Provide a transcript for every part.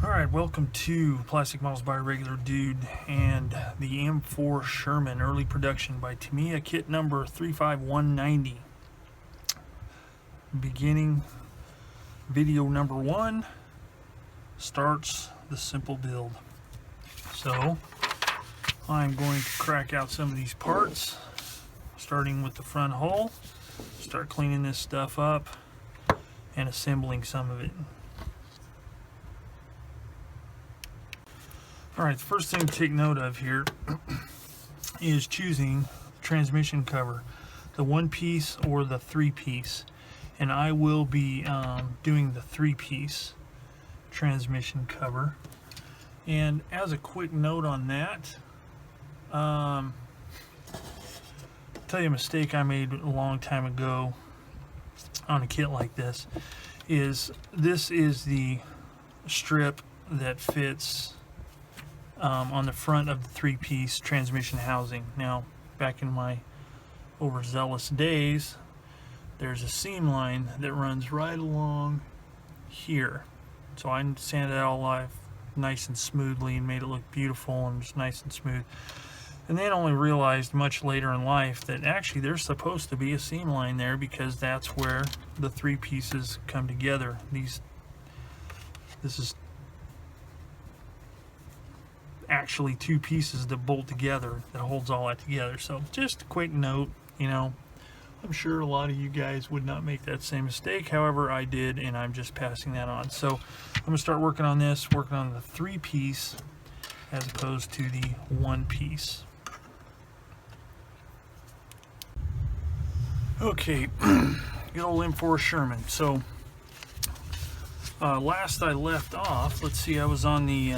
Alright, welcome to Plastic Models by a Regular Dude and the M4 Sherman early production by Tamiya, kit number 35190. Beginning video number 1 starts the simple build. So I'm going to crack out some of these parts, starting with the front hull, start cleaning this stuff up and assembling some of it. Alright, the first thing to take note of here is choosing transmission cover, the 1-piece or the 3-piece. And I will be doing the 3-piece transmission cover. And as a quick note on that, I'll tell you a mistake I made a long time ago on a kit like this is the strip that fits on the front of the 3-piece transmission housing. Now, back in my overzealous days, there's a seam line that runs right along here. So I sanded it all off nice and smoothly and made it look beautiful and just nice and smooth. And then only realized much later in life that actually there's supposed to be a seam line there because that's where the 3 pieces come together. This is actually 2 pieces that bolt together that holds all that together. So just a quick note, you know, I'm sure a lot of you guys would not make that same mistake. However, I did, and I'm just passing that on. So I'm gonna start working on this, working on the 3-piece as opposed to the 1-piece. Okay, good old M4 Sherman. So last I left off, let's see, I was on the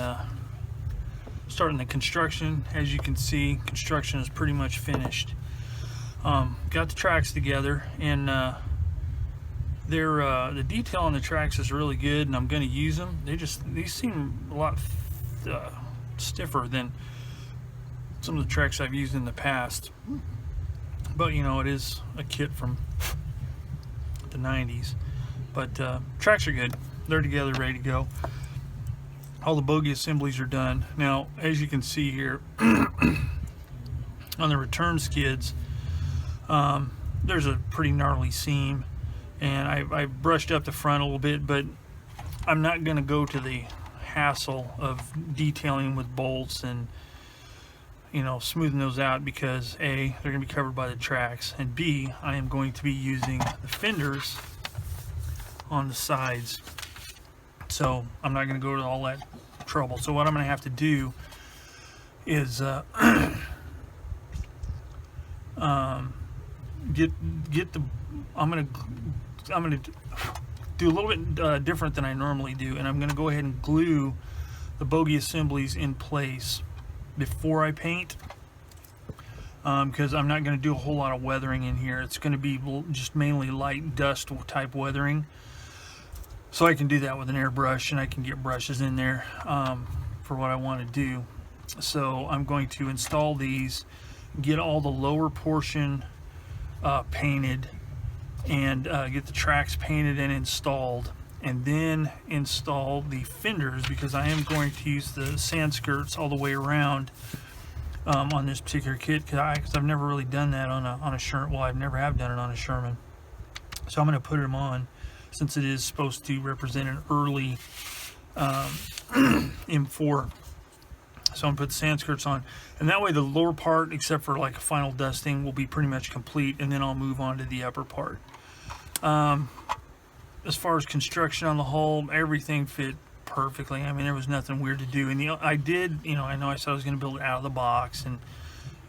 starting the construction. As you can see, construction is pretty much finished. Got the tracks together, and the detail on the tracks is really good, and I'm going to use them. These seem a lot stiffer than some of the tracks I've used in the past, but you know, it is a kit from the 90s. But tracks are good, they're together, ready to go. All the bogie assemblies are done. Now, as you can see here on the return skids, there's a pretty gnarly seam, and I brushed up the front a little bit, but I'm not going to go to the hassle of detailing with bolts and, you know, smoothing those out because A, they're going to be covered by the tracks, and B, I am going to be using the fenders on the sides. So I'm not going to go to all that trouble. So what I'm going to have to do is I'm going to do a little bit different than I normally do, and I'm going to go ahead and glue the bogie assemblies in place before I paint, because I'm not going to do a whole lot of weathering in here. It's going to be just mainly light dust type weathering. So I can do that with an airbrush, and I can get brushes in there for what I want to do. So I'm going to install these, get all the lower portion painted, and get the tracks painted and installed, and then install the fenders, because I am going to use the sand skirts all the way around on this particular kit, because I've never really done that on a Sherman. Well, I've never have done it on a Sherman. So I'm going to put them on, since it is supposed to represent an early M4. So I'm going to put the sand skirts on, and that way the lower part, except for like a final dusting, will be pretty much complete, and then I'll move on to the upper part. As far as construction on the hull, everything fit perfectly. I mean, there was nothing weird to do, and I did, you know, I know I said I was going to build it out of the box, and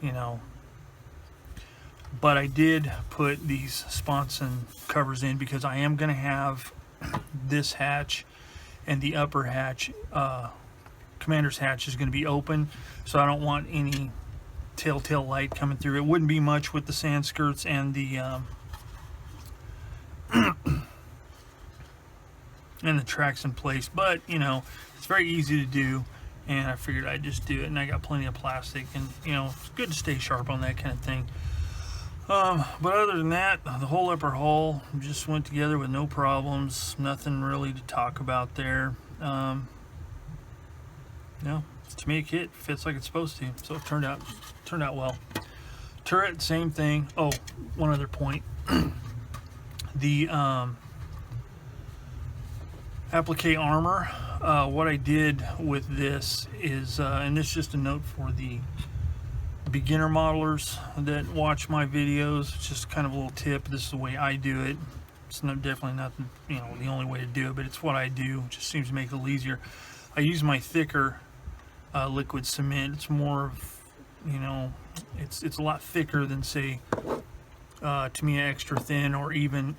you know, but I did put these sponson covers in because I am going to have this hatch and the upper hatch, commander's hatch, is going to be open, so I don't want any telltale light coming through. It wouldn't be much with the sand skirts and the and the tracks in place, but you know, it's very easy to do, and I figured I'd just do it, and I got plenty of plastic, and you know, it's good to stay sharp on that kind of thing. But other than that, the whole upper hull just went together with no problems. Nothing really to talk about there. No, Tamiya kit fits like it's supposed to, so it turned out well. Turret, same thing. Oh, one other point. The applique armor. What I did with this is, and this is just a note for the beginner modelers that watch my videos. It's just kind of a little tip. This is the way I do it. It's definitely not, you know, the only way to do it, but it's what I do. It just seems to make it a little easier. I use my thicker liquid cement. It's more of, you know, it's a lot thicker than, say, Tamiya extra thin, or even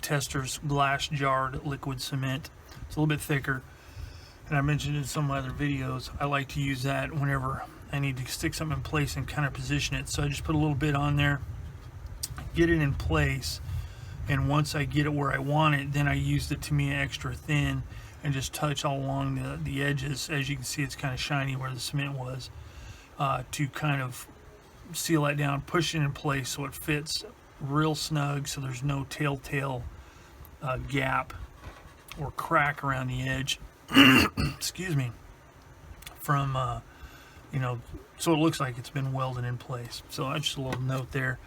Tester's glass jarred liquid cement. It's a little bit thicker, and I mentioned in some of my other videos I like to use that whenever I need to stick something in place and kind of position it. So I just put a little bit on there, get it in place, and once I get it where I want it, then I use the Tamiya extra thin and just touch all along the edges. As you can see, it's kind of shiny where the cement was, to kind of seal that down, push it in place so it fits real snug, so there's no telltale gap or crack around the edge. Excuse me. From you know, so it looks like it's been welded in place. So that's just a little note there.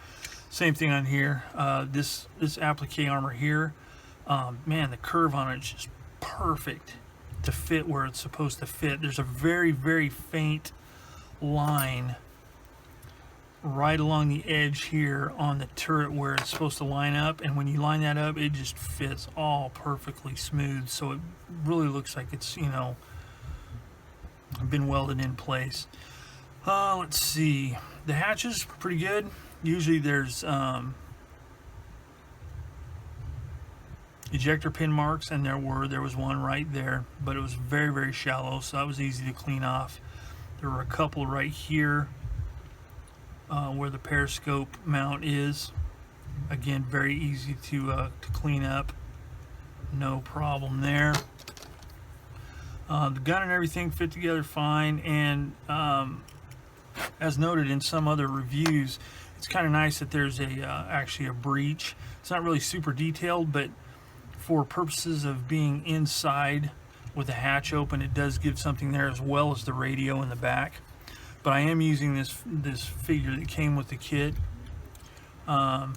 Same thing on here. This applique armor here, man, the curve on it is just perfect to fit where it's supposed to fit. There's a very, very faint line right along the edge here on the turret where it's supposed to line up, and when you line that up, it just fits all perfectly smooth. So it really looks like it's, you know, been welded in place. Let's see, the hatches pretty good. Usually there's ejector pin marks, and there was one right there, but it was very, very shallow, so that was easy to clean off. There were a couple right here where the periscope mount is. Again, very easy to clean up, no problem there. The gun and everything fit together fine, and as noted in some other reviews, it's kind of nice that there's actually a breech. It's not really super detailed, but for purposes of being inside with the hatch open, it does give something there, as well as the radio in the back. But I am using this figure that came with the kit, and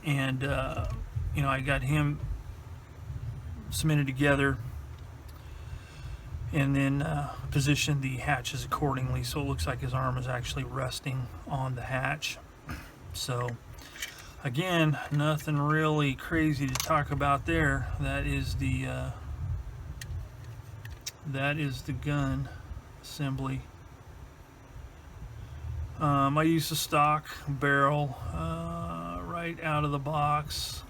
you know, I got him cemented together, and then positioned the hatches accordingly, so it looks like his arm is actually resting on the hatch. So again, nothing really crazy to talk about there. That is the gun assembly. I used the stock barrel right out of the box.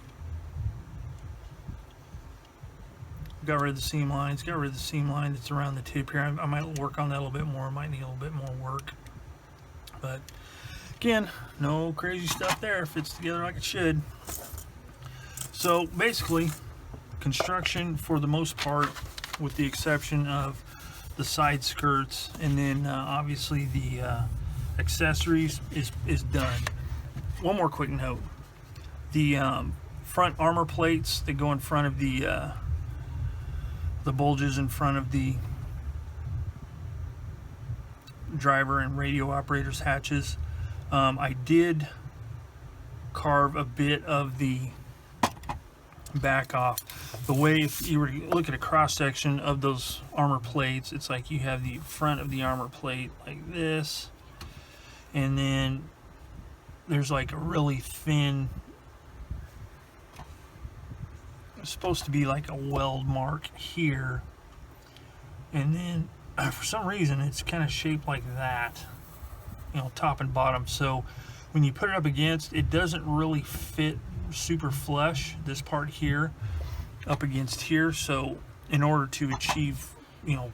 Got rid of the seam lines, got rid of the seam line that's around the tip here. I might work on that a little bit more, might need a little bit more work. But again, no crazy stuff there, fits together like it should. So basically, construction for the most part, with the exception of the side skirts, and then obviously the accessories is done. One more quick note: the front armor plates that go in front of the bulges in front of the driver and radio operators hatches, I did carve a bit of the back off. The way, if you were to look at a cross section of those armor plates, it's like you have the front of the armor plate like this, and then there's like a really thin, it's supposed to be like a weld mark here, and then for some reason it's kind of shaped like that, you know, top and bottom. So when you put it up against, it doesn't really fit super flush, this part here up against here. So in order to achieve, you know,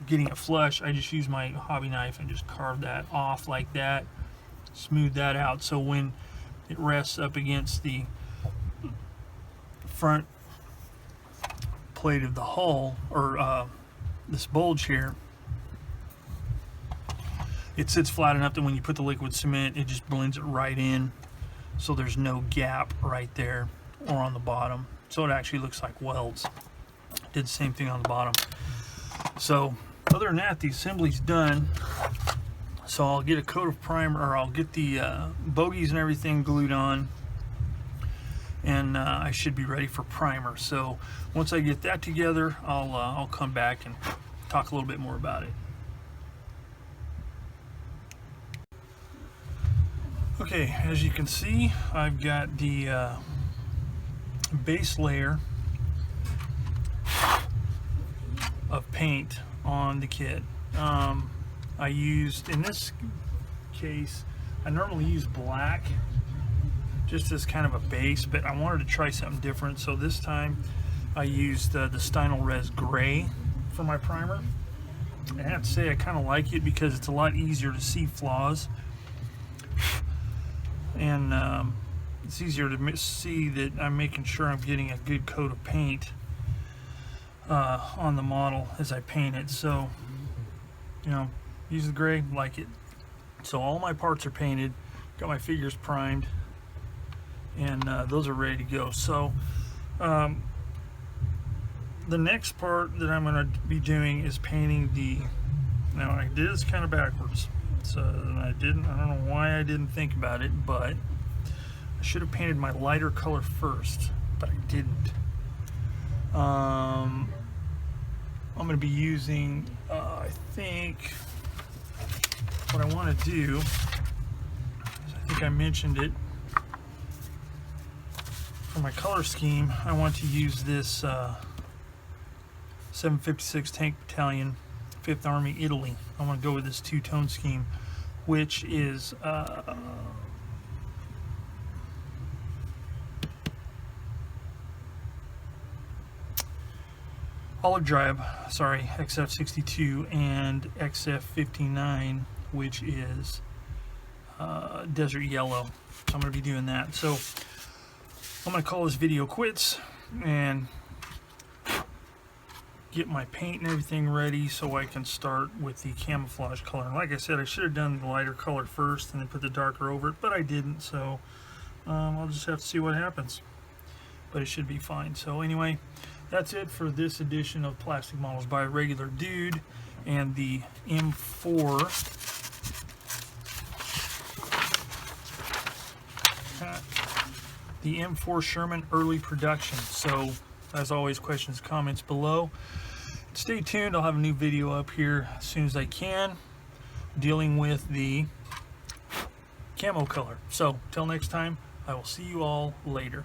getting it flush, I just use my hobby knife and just carve that off like that, smooth that out, so when it rests up against the front plate of the hull, or this bulge here, it sits flat enough that when you put the liquid cement, it just blends it right in, so there's no gap right there or on the bottom, so it actually looks like welds. Did the same thing on the bottom. So other than that, the assembly's done. So I'll get a coat of primer, or I'll get the bogies and everything glued on, and I should be ready for primer. So once I get that together, I'll come back and talk a little bit more about it. Okay, as you can see, I've got the base layer of paint on the kit. I used, in this case, I normally use black just as kind of a base, but I wanted to try something different, so this time I used the Stynylrez Res Gray for my primer. I have to say I kind of like it because it's a lot easier to see flaws, and it's easier to see that I'm making sure I'm getting a good coat of paint on the model as I paint it. So, you know, use the gray, like it. So all my parts are painted, got my figures primed, and those are ready to go. So the next part that I'm going to be doing is painting the, now I did this kind of backwards, so I don't know why I didn't think about it, but I should have painted my lighter color first, but I didn't. I'm going to be using, I think what I want to do, I think I mentioned it, for my color scheme, I want to use this 756 Tank Battalion, 5th Army, Italy. I want to go with this two-tone scheme, which is olive drab, sorry, XF62, and XF59, which is desert yellow. So I'm going to be doing that. So I'm going to call this video quits and get my paint and everything ready so I can start with the camouflage color. And like I said, I should have done the lighter color first and then put the darker over it, but I didn't, so I'll just have to see what happens. But it should be fine. So anyway, that's it for this edition of Plastic Models by a Regular Dude and the M4 Sherman early production. So as always, questions, comments below. Stay tuned, I'll have a new video up here as soon as I can dealing with the camo color. So till next time, I will see you all later.